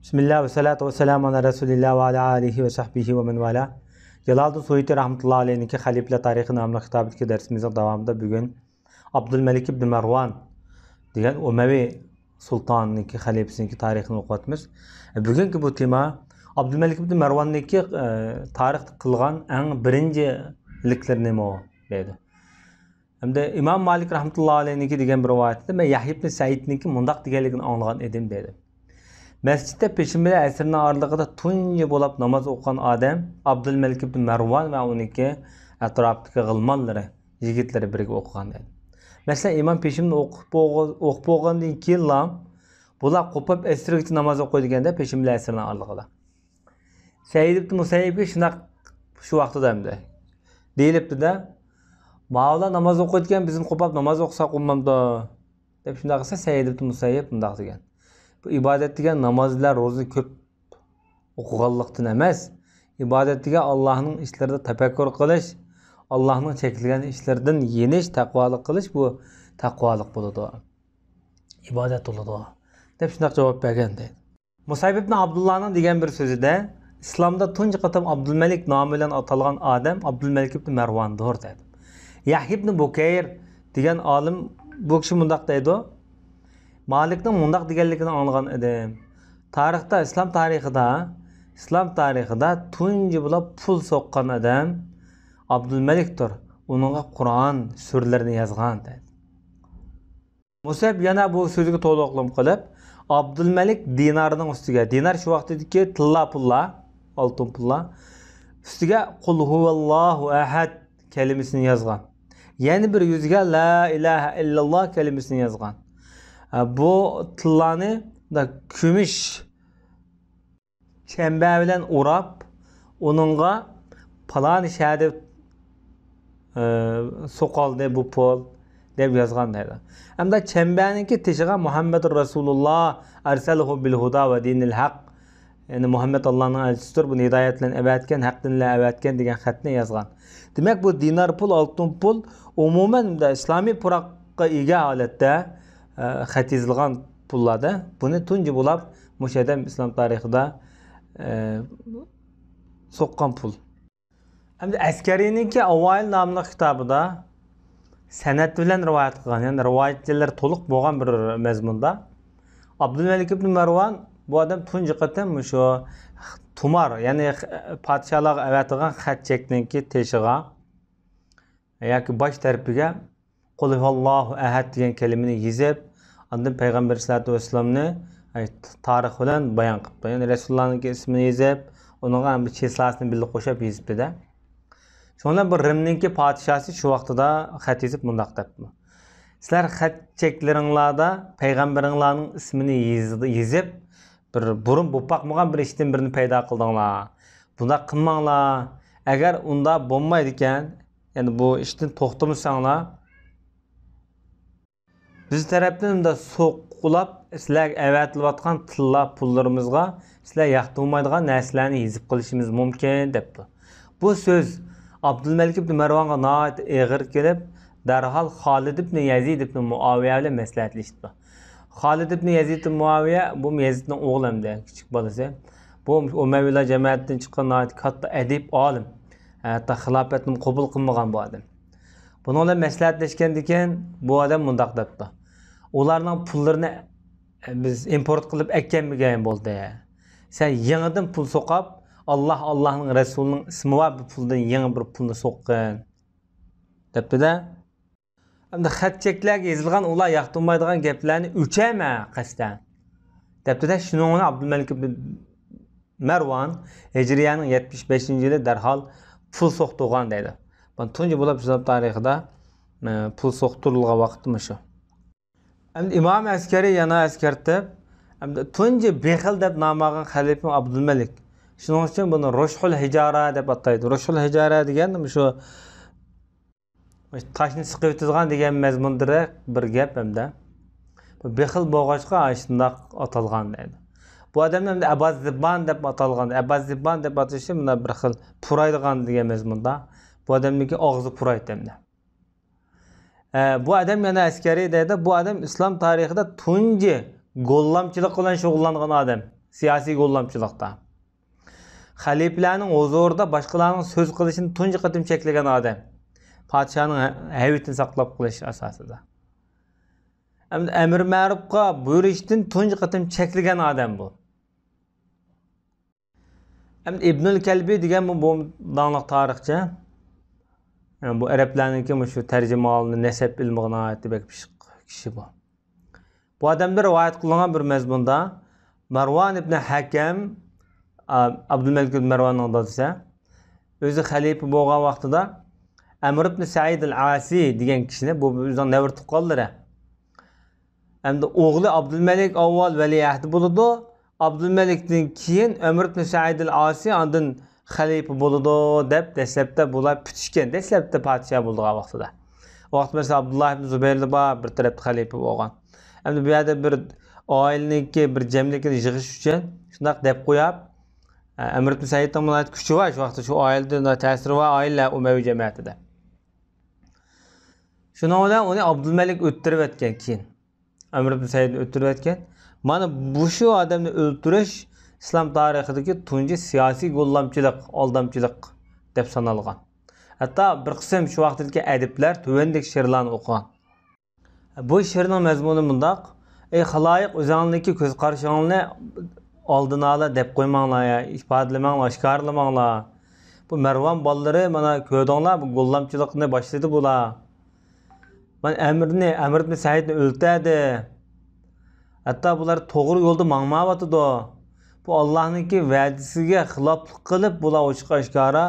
Bismillah ve salatu ve selamu ala Resulillah ve ala alihi ve sahbihi ve men vala. Jalaldin Suyuti rahmetullahi aleyhinki Halifler Tarihi namlı kitabındaki dersimizin devamında bugün Abdülmelik ibn Marwan degan Umayyi sultanınki halifesinki tarixini o'qiyapmiz. Bugünkü bu tema Abdülmelik ibn Marwanniki tarix qilgan eng birinchiliklar nima o dedi. Hamda İmam Malik rahmetullahi aleyhinki degan bir rivoyatda men Yahya ibn Saidniki mundaq deganligini anglagan edim dedi. Mescitte peşinbile əsrinin ağırlığında tunca bo'lib namoz o'qigan odam Abdülmelik ibn Marwan va uniki atrofdagi g'ilmonlari, yigitlari birga o'qigan dedi. Mesela imam peşimni o'qib bo'lgandan keyin bular qo'pib asrgacha namoz o'qiydi deganda peşinbile əsrinin ağırlığında. Said ibn Musayyibga shunaq shu vaqtida hamda deyilibdi-da, "Mavla namoz o'qiyotgan bizim qo'pib namoz o'qisak bo'lmamdi" deb shunday qilsa Said ibn Musayyib bunday degan. Bu ibadet degan namozlar, ro'za ko'p o'qiganlikdan emas, ibadet degan Allohning ishlarida tafakkur qilish, Allohning chekilgan ishlaridan yenish, taqvolik qilish bu taqvolik bo'ladi. Ibodat bo'ladi deb shunday javob bergan deydi. Musayyib ibn Abdullahning degan bir so'zida islomda tunji qatam Abdülmelik nomi bilan atalgan odam Abdülmelik ibn Marwandir dedi. Yahya ibn Bukayr degan olim bu kishi mundaq deydi. Malikning mundaq deganligini anglagan edim. Tarixda, islom tarixida tunji bo'lib pul soqqan odam Abdülmelikdir. Uningga Qur'on suralarini yozgan dedi. Musayyib yana bu so'ziga to'liqlam qilib, Abdülmelik dinarining ustiga, dinar shu vaqtdagi tilla pullar, oltin pullar ustiga Qul huvallohu ahad kalimasini yozgan. Yani bir yüzge la ilahe illallah kalimasini yozgan. Bu tillani da kumush chemba bilan o'rab, uningga palon shahada so'qoldi bu pul deb yozgan deydi. Hamda chembaniki teshiga Muhammadur Rasululloh arsaluhu bil huda va dinil haq. Yani Muhammed Allah'ın elçisidir, bunu hidayet bilan avatgan, haq dinla avatgan degan xatni yozgan. Demak bu dinar pul, oltin pul umuman da islomiy puroqqa ega holatda xat yozilgan pullarda buni tunji bo'lib o'sha odam islom tarixida so'qqan pul. Hamda Askariyninki Avail nomli kitobida sanat bilan rivoyat qilgan, ya'ni rivoyatchilar to'liq bo'lgan bir mazmunda Abdülmelik ibn Marwan bu odam tunji qatam shu tumar, ya'ni podshohlarga avatilgan xat chekninki teshiga yoki bosh tarafiga Qul huvallohu ahad degan kalimani yozib, ondan payg'ambar sollallohu alayhi vasallamni tarix bilan bayon qilibdi. Ya'ni Rasulullohning ismini yozib, uningga bir chislosini birga qo'shib yozibdi-da. Shundan bir Rimninki podshosi shu vaqtida xat yozib mundaq debdi. Sizlar xat cheklaringlarda payg'ambaringlarning ismini yozib, bir burun bo'lib boqmagan bir ishdan birini paydo qildinglar. Bunda qilmanglar. Agar unda bo'lmaydi ekan, ya'ni bu ishdan to'xtamasanglar, biz tarafdan da so'qqulab sizlar avatilayotgan tilla pullarimizga sizlar yoqtirmaydigan narsalarni yozib qilishimiz mumkin debdi. Bu so'z Abdülmelik ibn Marwanga nihoyat og'ir kelib, darhol Xolid ibn Yazid ibn Muaviya bilan maslahatlashdi. Xolid ibn Yazid ibn Muaviya bu Yazidning o'g'limda, kichik bolasi. Bu Umayyiylar jamoatidan chiqqan nihoyat katta adib olim. Hatto xilofatni qabul qilmagan bu odam. Buni bilan maslahatlashgandan keyin bu odam mundaq debdi. Ularning pullarini biz import qilib ekkanmagan bo'ldi. Sen yangidan pul so'qib, Allohning Rasulining ismi va bu puldan yangi bir pulni so'qqin debdi-da. Hamda xat cheklarga yozilgan ular yoqtirmaydigan gaplarni o'chayma qasdan debdi-da. Shuning uchun Abdülmelik ibn Marwan Hijriyaning 75-yili darhol pul so'qtirgan deydi. Bu tunji bo'lib islom tarixida pul so'qtirilgan vaqtmi shu. Hamda İmam Askari yana askartib, hamda tunji bexil deb nom olgan xalifa Abdülmelik. Shuning uchun buni Rushul Hijara deb ataydi. Rushul Hijara degan shu toshni siqib o'tadigan degan mazmundir bir gap hamda. Bu bexil bo'lg'achqa shundoq atalgan deydi. Bu odamni hamda Abazibban deb atalgan. Abazibban deb atashi bunda bir xil puraydigan degan mazmunda. Bu odamniki og'zi puraydi hamda. Bu adam yana askari deydi. Bu adam islom tarixida tunji gollamchilik bilan shug'ullangan odam. siyosiy qo'llamchilikda. Xalifalarning huzurida boshqalarning so'z qilishini tunji qatim cheklagan odam. Podshohning hayvitini saqlab qolish asosida. Amr ma'rufga buyurishdan tunji qatim cheklagan odam bu. İbnül Kelbi degan bu dağlıq tarixçi. Yani bu Araplarniki şu tercümanı nesep ilmiğine ait bir kişi bu. Bu adamda rivayet kılınan bir mezmunda Marwan ibn Hakem Abdülmelik ibn Marwan'ın dadısı özü halife bo'lgan vaqtida Amr ibn Said al-Asi degan kishini bu o'zidan nevirtib qoldilar. Endi o'g'li Abdülmelik avval valiahd bo'ldi. Abdülmelik'ten keyin Amr ibn Said al-Asi ondan xalifa bo'ldi deb dastlabda bular putishgan. Dastlabda podshoh bo'lgan vaqtida. Vaqt mesela Abdullah ibn Zubayr bir tarafda xalifa bo'lgan. Endi bu yerda bir oilaniki bir jamlikni yig'ish uchun shunday deb qo'yib, Amr ibn Saidning munoat kuchi va shu vaqtda shu oilada ta'siri va oila Umayyi jamiyatida. Shundan bilan uni Abdülmelik o'ttirib o'tgan keyin. Amr ibn Said o'ttirib o'tgan. Mana bu shu odamni o'ltirish islom tarixidagi tunji siyosiy qo'llamchilik, aldamchilik deb sanalgan. Hatto bir qism shu vaqtdagi adiblar tuvandek she'rlarni o'qigan. Bu she'rning mazmuni bundoq: "Ey xaloyiq, o'zingizning ko'z qarashingizni oldini ola deb qo'ymanglar, ifodalamanglar, oshkorlamanglar. Bu Marvan bolalari mana ko'rdinglar, bu qo'llamchilikni boshladi bular. Man Amr ibn Saidni o'ltirdi. Hatta bular to'g'ri yo'lda mangmayotdi. Bu Allohningki va'dasiga xiloflik qilib, bular ochiq-oshkora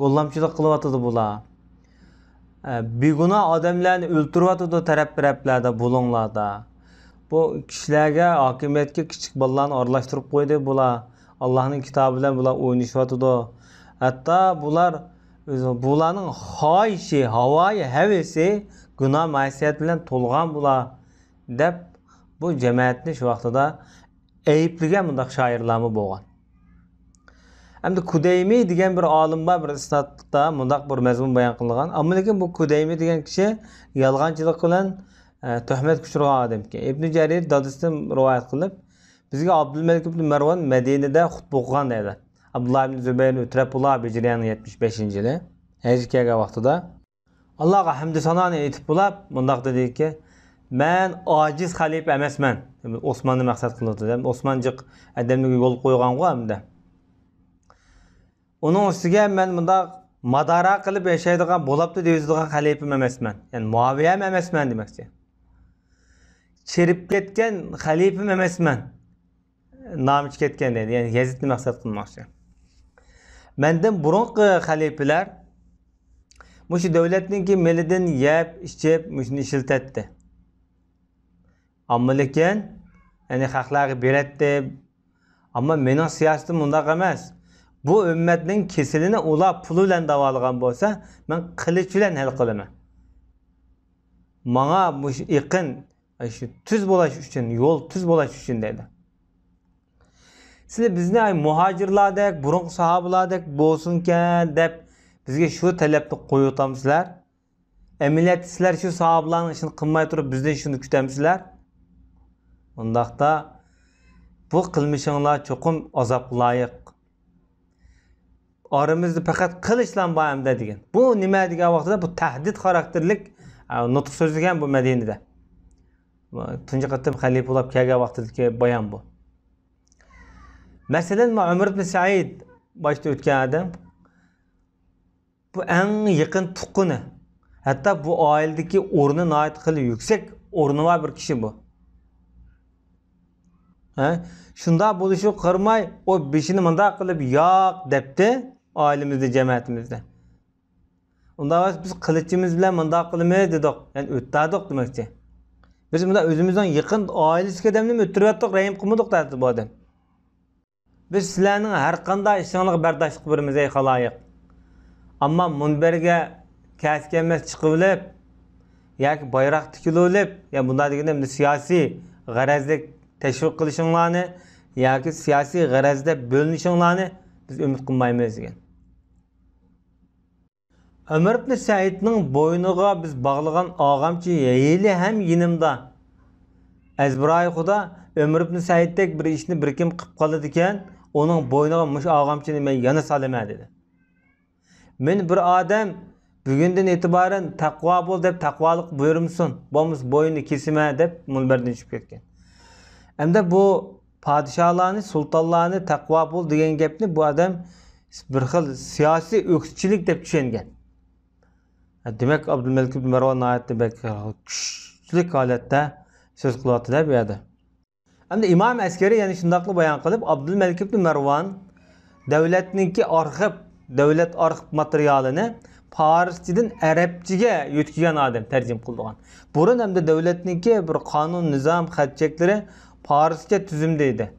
qo'llamchilik qilyotdi bular. Begunoh odamlarni o'ltiryotdi taraf-taraflarda, bulunglarda. Bu kishilarga, hokimiyatga kichik bolalarni aralashtirib qo'ydi bular. Allohning kitobi bilan bular o'ynashyotdi. Hatto bularning xohishi, havoyi, havasi gunoh ma'siyat bilan to'lgan bular deb bu jamiyatni shu vaqtida aybligan bundaq shoirlarmi bo'lgan. Endi Kudaymi degan bir olim bor, bir isnodda bundaq bir mazmun bayon qilingan. Ammo lekin bu Kudaymi degan kishi yolg'onchilik bilan tuhmat kuchirgan odam ekan. Ibn Jarir dadasidan rivoyat qilib, bizga Abdülmelik ibn Marwan Madinada xutba o'qigan dedi. Abdullah ibn Zubayr o'tiriblar Hijriyaning 75-yili haj kelgan vaqtida Allohga hamd sanoni aytib bo'lib, bundaq dediki, "Men ojiz xalifa emasman." Osmonni maqsad qildi. Osmonjiq adamlarga yo'l qo'ygan-ku hamda. Onun ustiga men bundaq madara qilib yashaydigan bo'libdi deydigan xalifa emasman. Ya'ni Muaviya emasman demoqchi. Chirib ketgan xalifa emasman. Namich ketgan dedi. Ya'ni Yazidni maqsad qilmoqchi. Mendan burunqi xalifalar mushu davlatninki melidan yeb, ichib, mushuni ishiltatdi. Ammo lekin, ya'ni xalqlarga beradi. Ammo mening siyosatim undaq emas. Bu ummatning kesilini ular pul bilan davolagan bo'lsa, men qilich bilan hal qilaman. Menga bu iqin shu tuz bo'lish uchun, yo'l tuz bo'lish uchun dedi. Sizlar bizni muhojirlardek, burun sahobalardek bo'lsinkan deb bizga shu talabni qo'yutamsizlar. Emniyat sizlar shu sahobalarning ishini qilmay turib bizdan shuni kutamsizlar. Undaqda bu qilmishinglar cho'qim azobga loyiq. Aramızda faqat qilishlan bo'lamda degan. Bu nima degan vaqtida bu tahdid xarakterlik nutq so'zlagan bu Madinada. Tunji qatim xalifa bo'lib kelgan vaqtidagi bayon bu. Masalan, Umar ibn Said boshda o'tgan adam bu eng yaqin tuqquni. Hatto bu oiladagi o'rni nihoyat qilib yuksak o'rni var bir kishi bu. Shunda bo'lishi qirmay o beshini mundaq qilib yo'q debdi oilamizda, jamiyatimizda. Unda biz qilichimiz bilan mundaq qilmaymiz dedik. Ya'ni o'ttirdik demoqchi. Biz bunda o'zimizdan yaqin oilasiga odamni o'ttirib rahim qilmadik dedi bu odam. Biz sizlarning har qanday ishingizga bardosh qilib beramiz ey xaloyiq. Ammo munbarga kasga emas chiqib olib yoki bayroq tikilib, ya bunday deganda siyosiy g'arazlik tashviq qilishinglarni yoki siyosiy g'arazda bo'linishinglarni biz umid qilmaymiz degan. Umar ibn Saidning bo'yniga biz bog'lagan og'amchi yeyli ham yinimda. Ezbirayı Xuda Ömür ibn Said'dek bir işini bir kim qıp qalıdı ekan, onun boynuga mush ağamchini men yana salama dedi. Men bir adam bugünden itibaren taqvo bol deb taqvolik buyurumsun. Bo'lmasa boyni kesime deb munbardan tushib ketgan. Hamda bu padişahlarni, sultonlarni taqvo bol degan gapni bu adam bir xil siyosiy o'qitchilik deb tushungan. Demak Abdulmalik ibn Marwan oyatda kuchli holatda söz qilyapti-da bu yerda. Hamda İmam Askari yana shundaqli bayon qilib, Abdulmalik ibn Marwan davlatningki arxiv, davlat arxiv materialini Farschadan Arabchaga yo'tkigan odam tarjim qilgan. Burun hamda davlatningki bir qonun, nizom, xatcheklari Farscha tuzumda edi.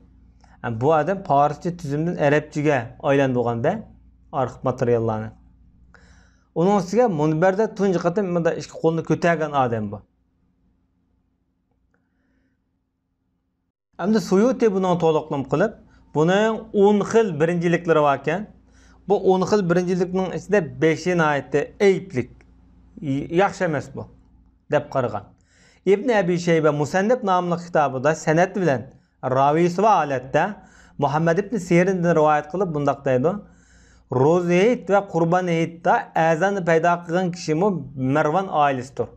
Bu adam Farscha tuzumdan Arabchaga aylantirganda arxiv materiallarni. Onun ustiga munbarda tunji qatam bunda ikki qo'lni ko'targan odam bu. Hamda Suyuti buni to'liqlam qilib, buning 10 xil birinchiliklari bor ekan. Bu 10 xil birinchilikning ichida 5 oyatda ayiblik, yaxshi emas bu deb qaragan. İbn Abi Shayba Musannaf nomli kitobida sanad bilan ravisi va holatda Muhammad ibn Sirindan rivoyat qilib bundaq deydi. Ro'za hayit va Qurban hayitda azonni paydo qilgan kishi Marwan oilasidir.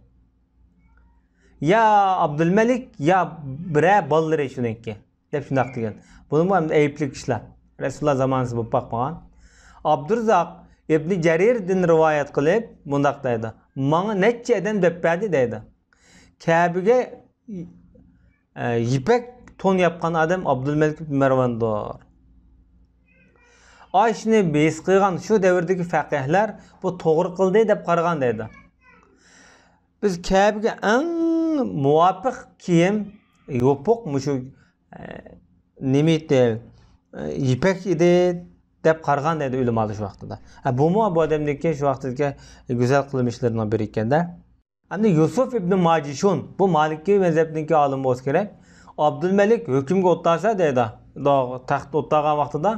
Ya Abdülmelik ya bire balları şununki. Hep şundak degan. Bunun hem ayıplik işler. Resulullah zamanında bu bakmagan. Abdurrazak İbn Cerir'den rivayet kılıp bundak deydi. Bana neçe eden depperdi deydi. Kabe'ge yipek ton yapkan adam Abdülmelik ibn Marwan'dır. Ayşini beys qilgan şu devirdeki fakihler bu to'g'ri qildi deb qaragan deydi. Biz Kabe'ge en muvafiq kiyim yopiq mushu nimeti ipek edi deb qaragan deydi ulamolar shu vaqtida. Bu odamniki shu vaqtdagi go'zal qilmishlaridan biri ekanda. Hamda Yusuf ibn Majishun bu Maliki mazhabniki olim bo'lsa kerak. Abdülmelik hukmga o'tasa deydi. Taxt o'tgan vaqtida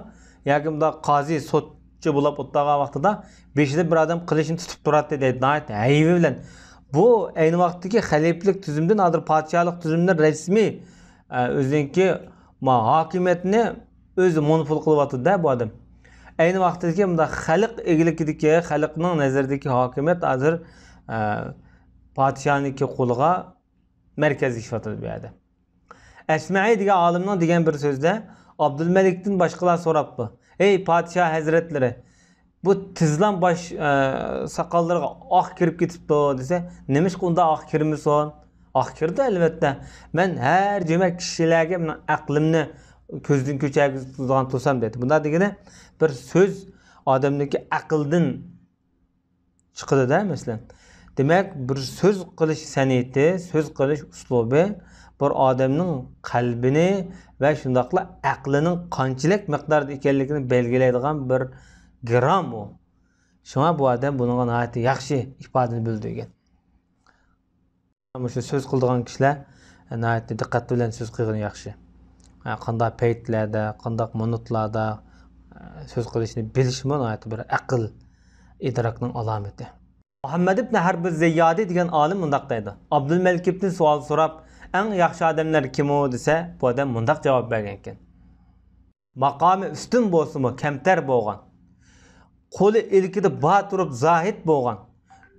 yoki bunda qozi sotchi bo'lib o'tgan vaqtida beshida bir odam qilishini tutib turadi deydi. Aybi bilan bu aynı vaqtdagi xaliflik tuzumdan hozir podshohlik tuzumdan rasmiy o'ziniki hokimiyatni o'zi monopol qilyapti-da bu odam. Ayni vaqtdagi bunda xalq egilikidagi, xalqning nazaridagi hokimiyat hozir podshohniki qo'liga markazlashayotdi bu yerda. Asma'iy degan olimning degan bir so'zda Abdülmelik'ten boshqalar so'rabdi. Ey podshoh hazratlari, bu tizlan baş sakallarga oq kirib ketibdi desa, nemish unda oq kirmison? Oq kirdi albatta. Men har juma kishilarga aqlimni ko'zdan ko'chirgan tursam dedi. Bunda degani bir so'z odamniki aqldan chiqadi-da masalan. Demak, bir so'z qilish san'ati, so'z qilish uslubi bir odamning qalbini va shundaqla aqlining qanchalik miqdorda ekanligini belgilaydigan bir gram o. Şuna bu adam bunun hayatı yaxshi ifadeni bildirgan. Ama şu söz qildigan kishilar hayatda diqqat bilan söz qilgan yaxshi. Qanday paytlarda, qanday minutlarda söz qilishni bilishmi hayatda bir aql idrokning alomati. Muhammad ibn Harb az-Zayyadi degan olim mundaq deydi. Abdülmelik ibn savol so'rab, eng yaxshi odamlar kim o desa, bu odam mundaq javob bergan ekan. Maqomi ustun bo'lsa-mu, kamtar bo'lgan. Qo'li ilkida ba turib zahid bo'lgan,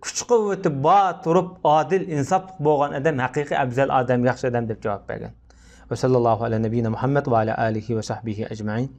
kuch quvvati ba turib adil insof bo'lgan odam haqiqiy afzal odam, yaxshi odam deb javob bergan. Va sallallohu ala nabiyina Muhammad va ala alihi va sahbihi ajma'in.